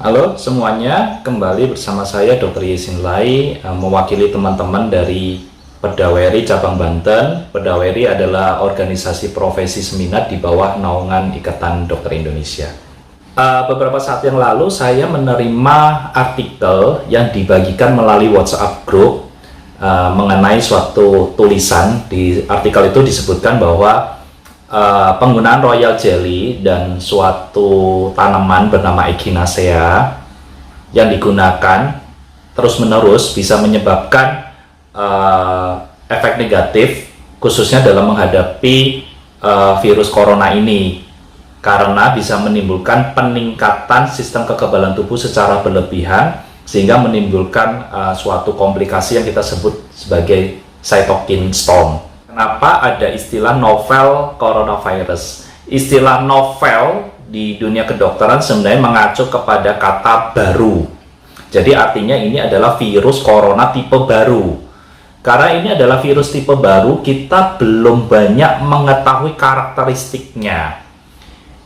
Halo semuanya, kembali bersama saya Dr. Yesin Lai, mewakili teman-teman dari Pedaweri Cabang Banten. Pedaweri adalah organisasi profesi seminat di bawah naungan Ikatan Dokter Indonesia. Beberapa saat yang lalu saya menerima artikel yang dibagikan melalui WhatsApp group mengenai suatu tulisan. Di artikel itu disebutkan bahwa penggunaan royal jelly dan suatu tanaman bernama Echinacea yang digunakan terus-menerus bisa menyebabkan efek negatif khususnya dalam menghadapi virus corona ini, karena bisa menimbulkan peningkatan sistem kekebalan tubuh secara berlebihan sehingga menimbulkan suatu komplikasi yang kita sebut sebagai cytokine storm. Kenapa ada istilah novel coronavirus? Istilah novel di dunia kedokteran sebenarnya mengacu kepada kata baru. Jadi artinya ini adalah virus corona tipe baru. Karena ini adalah virus tipe baru, kita belum banyak mengetahui karakteristiknya.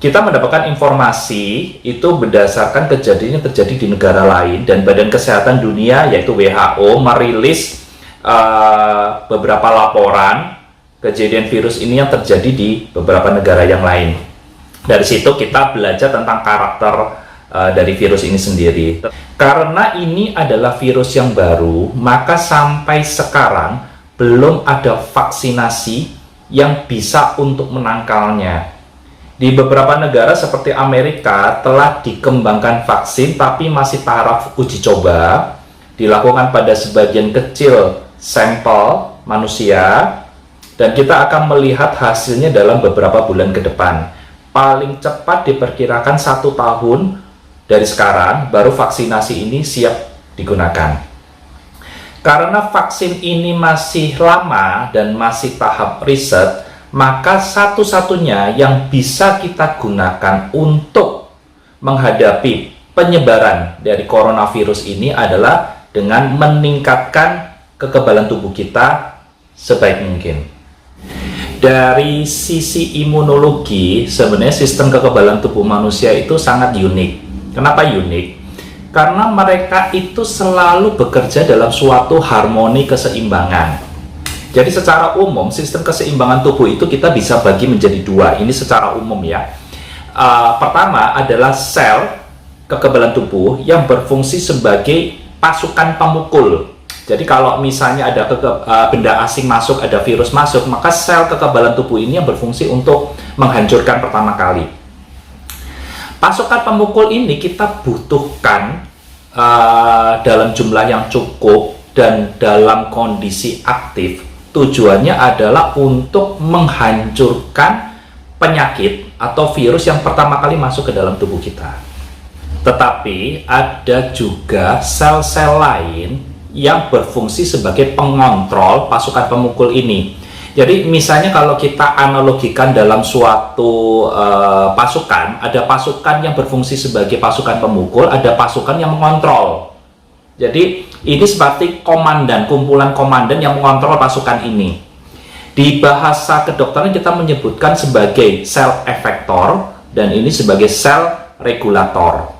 Kita mendapatkan informasi itu berdasarkan kejadian yang terjadi di negara lain, dan Badan Kesehatan Dunia yaitu WHO merilis beberapa laporan kejadian virus ini yang terjadi di beberapa negara yang lain. Dari situ kita belajar tentang karakter dari virus ini sendiri. Karena ini adalah virus yang baru, maka sampai sekarang belum ada vaksinasi yang bisa untuk menangkalnya. Di beberapa negara seperti Amerika telah dikembangkan vaksin, tapi masih taraf uji coba, dilakukan pada sebagian kecil sampel manusia, dan kita akan melihat hasilnya dalam beberapa bulan ke depan. Paling cepat diperkirakan 1 tahun dari sekarang baru vaksinasi ini siap digunakan. Karena vaksin ini masih lama dan masih tahap riset, maka satu-satunya yang bisa kita gunakan untuk menghadapi penyebaran dari coronavirus ini adalah dengan meningkatkan kekebalan tubuh kita sebaik mungkin. Dari sisi imunologi, sebenarnya sistem kekebalan tubuh manusia itu sangat unik. Kenapa unik? Karena mereka itu selalu bekerja dalam suatu harmoni keseimbangan. Jadi secara umum, sistem keseimbangan tubuh itu kita bisa bagi menjadi 2. Ini secara umum ya. Pertama adalah sel kekebalan tubuh yang berfungsi sebagai pasukan pemukul. Jadi kalau misalnya ada benda asing masuk, ada virus masuk, maka sel kekebalan tubuh ini yang berfungsi untuk menghancurkan pertama kali. Pasukan pemukul ini kita butuhkan dalam jumlah yang cukup dan dalam kondisi aktif. Tujuannya adalah untuk menghancurkan penyakit atau virus yang pertama kali masuk ke dalam tubuh kita. Tetapi ada juga sel-sel lain yang berfungsi sebagai pengontrol pasukan pemukul ini. Jadi misalnya kalau kita analogikan dalam suatu pasukan, ada pasukan yang berfungsi sebagai pasukan pemukul, ada pasukan yang mengontrol. Jadi ini seperti komandan, kumpulan komandan yang mengontrol pasukan ini. Di bahasa kedokteran kita menyebutkan sebagai sel efektor dan ini sebagai sel regulator.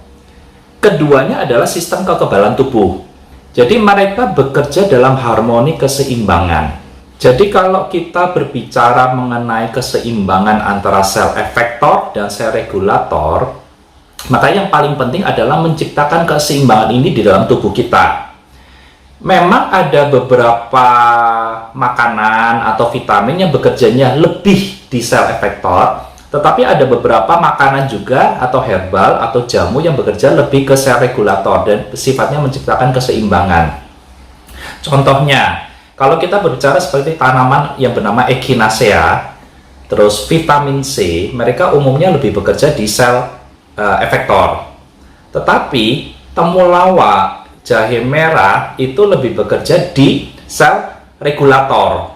Keduanya adalah sistem kekebalan tubuh. Jadi mereka bekerja dalam harmoni keseimbangan. Jadi kalau kita berbicara mengenai keseimbangan antara sel efektor dan sel regulator, maka yang paling penting adalah menciptakan keseimbangan ini di dalam tubuh kita. Memang ada beberapa makanan atau vitamin yang bekerjanya lebih di sel efektor, tetapi ada beberapa makanan juga atau herbal atau jamu yang bekerja lebih ke sel regulator dan sifatnya menciptakan keseimbangan. Contohnya, kalau kita berbicara seperti tanaman yang bernama Echinacea, terus vitamin C, mereka umumnya lebih bekerja di sel efektor. Tetapi temulawak, jahe merah itu lebih bekerja di sel regulator.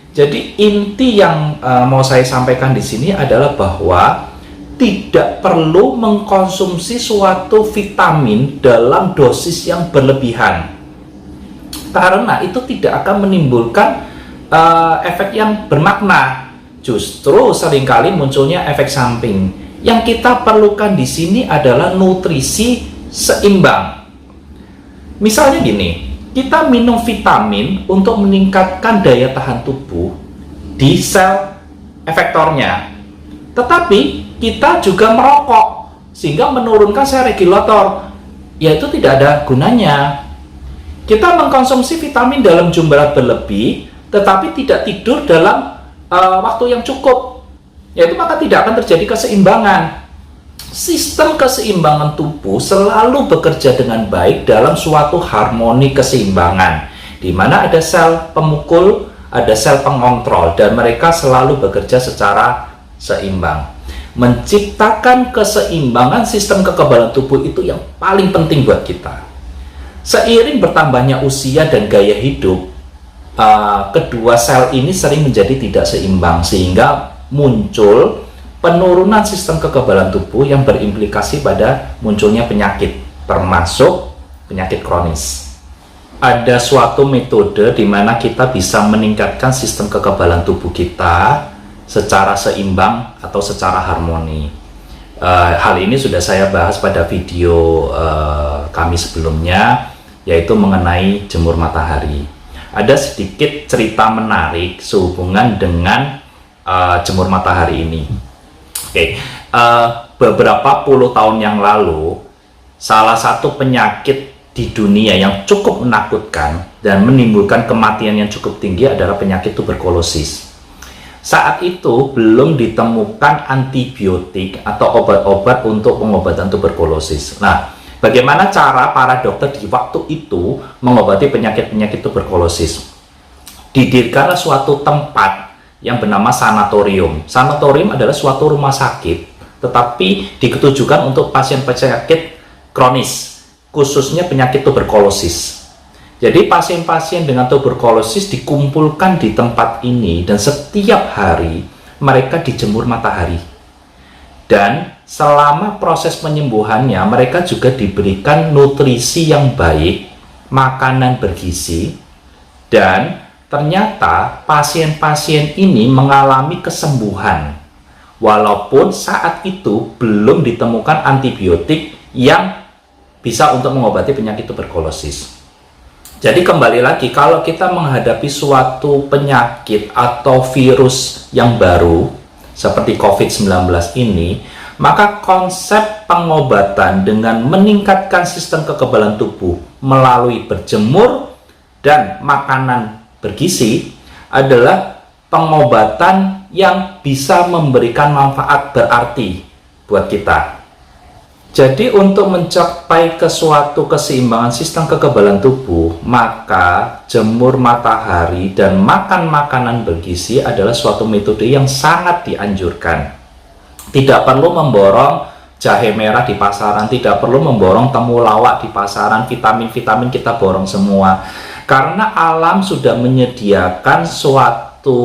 Jadi inti yang mau saya sampaikan di sini adalah bahwa tidak perlu mengkonsumsi suatu vitamin dalam dosis yang berlebihan, karena itu tidak akan menimbulkan efek yang bermakna. Justru seringkali munculnya efek samping. Yang kita perlukan di sini adalah nutrisi seimbang. Misalnya gini, kita minum vitamin untuk meningkatkan daya tahan tubuh di sel efektornya, tetapi kita juga merokok sehingga menurunkan sel regulator, yaitu tidak ada gunanya. Kita mengkonsumsi vitamin dalam jumlah berlebih tetapi tidak tidur dalam waktu yang cukup, yaitu maka tidak akan terjadi keseimbangan. Sistem keseimbangan tubuh selalu bekerja dengan baik dalam suatu harmoni keseimbangan, di mana ada sel pemukul, ada sel pengontrol, dan mereka selalu bekerja secara seimbang. Menciptakan keseimbangan sistem kekebalan tubuh itu yang paling penting buat kita. Seiring bertambahnya usia dan gaya hidup, kedua sel ini sering menjadi tidak seimbang, sehingga muncul penurunan sistem kekebalan tubuh yang berimplikasi pada munculnya penyakit, termasuk penyakit kronis. Ada suatu metode di mana kita bisa meningkatkan sistem kekebalan tubuh kita secara seimbang atau secara harmoni. Hal ini sudah saya bahas pada video kami sebelumnya, yaitu mengenai jemur matahari. Ada sedikit cerita menarik sehubungan dengan jemur matahari ini. Beberapa puluh tahun yang lalu, salah satu penyakit di dunia yang cukup menakutkan dan menimbulkan kematian yang cukup tinggi adalah penyakit tuberkulosis. Saat itu belum ditemukan antibiotik atau obat-obat untuk pengobatan tuberkulosis. Nah, bagaimana cara para dokter di waktu itu mengobati penyakit-penyakit tuberkulosis? Didirikanlah suatu tempat yang bernama sanatorium. Sanatorium adalah suatu rumah sakit, tetapi ditujukan untuk pasien penyakit kronis, khususnya penyakit tuberkulosis. Jadi pasien-pasien dengan tuberkulosis dikumpulkan di tempat ini, dan setiap hari mereka dijemur matahari. Dan selama proses penyembuhannya, mereka juga diberikan nutrisi yang baik, makanan bergizi, dan ternyata pasien-pasien ini mengalami kesembuhan, walaupun saat itu belum ditemukan antibiotik yang bisa untuk mengobati penyakit tuberkulosis. Jadi kembali lagi, kalau kita menghadapi suatu penyakit atau virus yang baru seperti COVID-19 ini, maka konsep pengobatan dengan meningkatkan sistem kekebalan tubuh melalui berjemur dan makanan bergizi adalah pengobatan yang bisa memberikan manfaat berarti buat kita. Jadi untuk mencapai ke suatu keseimbangan sistem kekebalan tubuh, maka jemur matahari dan makan makanan bergizi adalah suatu metode yang sangat dianjurkan. Tidak perlu memborong jahe merah di pasaran, tidak perlu memborong temulawak di pasaran, vitamin-vitamin kita borong semua. Karena alam sudah menyediakan suatu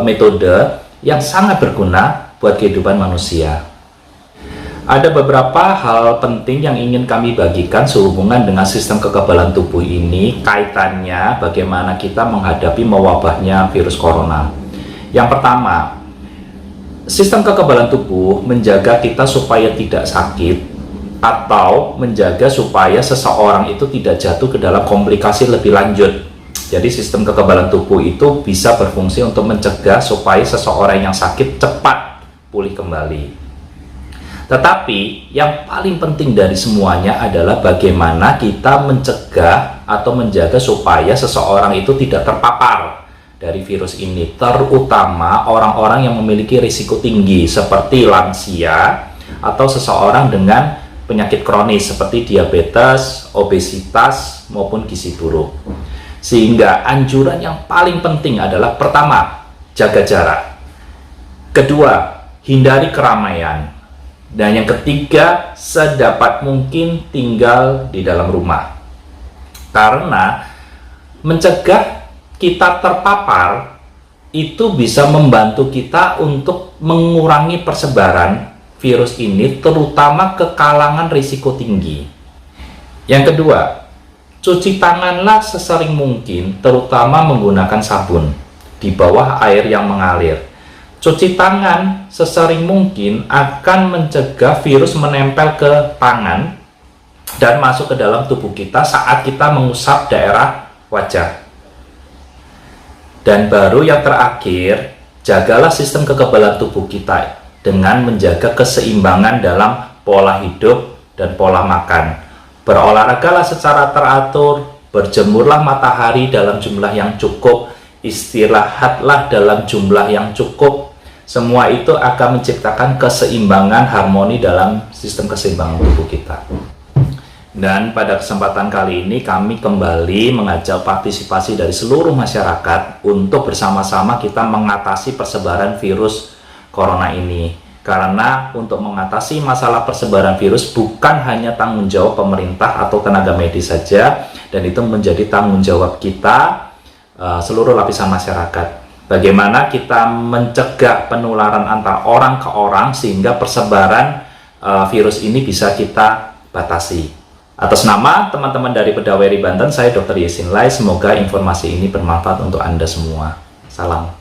metode yang sangat berguna buat kehidupan manusia. Ada beberapa hal penting yang ingin kami bagikan sehubungan dengan sistem kekebalan tubuh ini, kaitannya bagaimana kita menghadapi mewabahnya virus corona. Yang pertama, sistem kekebalan tubuh menjaga kita supaya tidak sakit, atau menjaga supaya seseorang itu tidak jatuh ke dalam komplikasi lebih lanjut. Jadi sistem kekebalan tubuh itu bisa berfungsi untuk mencegah supaya seseorang yang sakit cepat pulih kembali. Tetapi yang paling penting dari semuanya adalah bagaimana kita mencegah atau menjaga supaya seseorang itu tidak terpapar dari virus ini, terutama orang-orang yang memiliki risiko tinggi seperti lansia atau seseorang dengan penyakit kronis seperti diabetes, obesitas, maupun gizi buruk. Sehingga anjuran yang paling penting adalah pertama, jaga jarak. Kedua, hindari keramaian. Dan yang ketiga, sedapat mungkin tinggal di dalam rumah. Karena mencegah kita terpapar itu bisa membantu kita untuk mengurangi persebaran virus ini, terutama ke kalangan risiko tinggi. Yang kedua, cuci tanganlah sesering mungkin, terutama menggunakan sabun di bawah air yang mengalir. Cuci tangan sesering mungkin akan mencegah virus menempel ke tangan dan masuk ke dalam tubuh kita saat kita mengusap daerah wajah. Dan baru yang terakhir, jagalah sistem kekebalan tubuh kita dengan menjaga keseimbangan dalam pola hidup dan pola makan. Berolahragalah secara teratur, berjemurlah matahari dalam jumlah yang cukup, istirahatlah dalam jumlah yang cukup. Semua itu akan menciptakan keseimbangan harmoni dalam sistem keseimbangan tubuh kita. Dan pada kesempatan kali ini kami kembali mengajak partisipasi dari seluruh masyarakat untuk bersama-sama kita mengatasi persebaran virus corona ini. Karena untuk mengatasi masalah persebaran virus bukan hanya tanggung jawab pemerintah atau tenaga medis saja, dan itu menjadi tanggung jawab kita seluruh lapisan masyarakat. Bagaimana kita mencegah penularan antara orang ke orang sehingga persebaran virus ini bisa kita batasi. Atas nama teman-teman dari Pedaweri Banten, saya Dr. Yesin Lai. Semoga informasi ini bermanfaat untuk Anda semua. Salam.